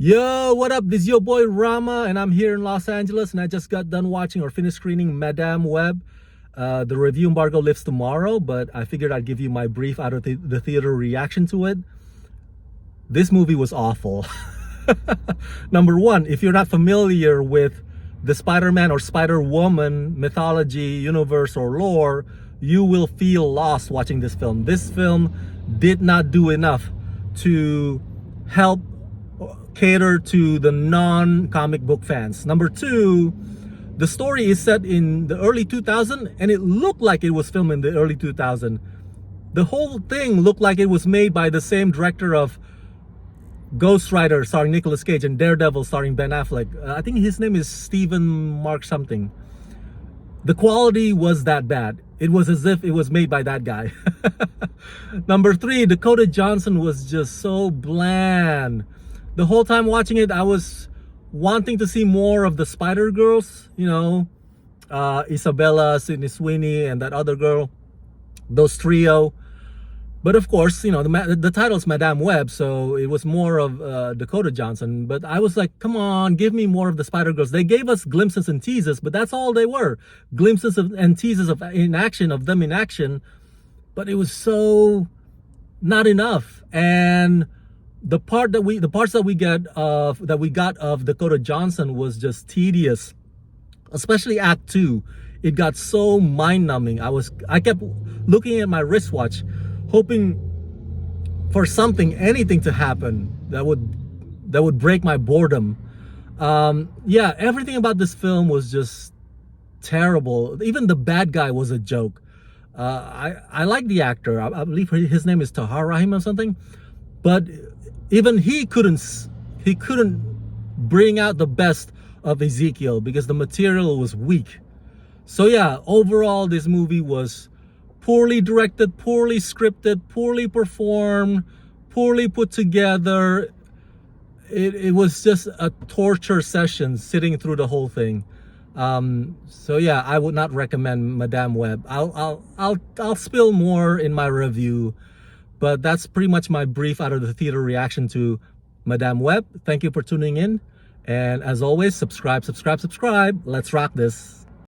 Yo, what up? This is your boy Rama, and I'm here in Los Angeles, and I just got done watching or finished screening Madame Web. The review embargo lifts tomorrow, but I figured I'd give you my brief out of the theater reaction to it. This movie was awful. Number one, if you're not familiar with the Spider-Man or Spider-Woman mythology, universe, or lore, you will feel lost watching this film. This film did not do enough to help cater to the non-comic book fans. Number two, the story is set in the early 2000s, and it looked like it was filmed in the early 2000s. The whole thing looked like it was made by the same director of Ghost Rider starring Nicolas Cage and Daredevil starring Ben Affleck. I think his name is Stephen Mark something. The quality was that bad. It was as if it was made by that guy. Number three, Dakota Johnson was just so bland. The whole time watching it, I was wanting to see more of the Spider Girls, Isabella, Sydney Sweeney, and that other girl, those trio. But of course, the title's Madame Web, so it was more of Dakota Johnson. But I was like, come on, give me more of the Spider Girls. They gave us glimpses and teases, but that's all they were. Glimpses and teases of them in action. But it was so not enough. And the parts that we got of Dakota Johnson was just tedious, especially Act 2. It got so mind-numbing. I kept looking at my wristwatch, hoping for anything to happen that would break my boredom. Everything about this film was just terrible. Even the bad guy was a joke. I like the actor. I believe his name is Tahar Rahim or something, but even he couldn't bring out the best of Ezekiel because the material was weak. So yeah, overall this movie was poorly directed, poorly scripted, poorly performed, poorly put together. It was just a torture session sitting through the whole thing. So yeah, I would not recommend Madame Web. I'll spill more in my review, but that's pretty much my brief out of the theater reaction to Madame Web. Thank you for tuning in. And as always, subscribe. Let's rock this.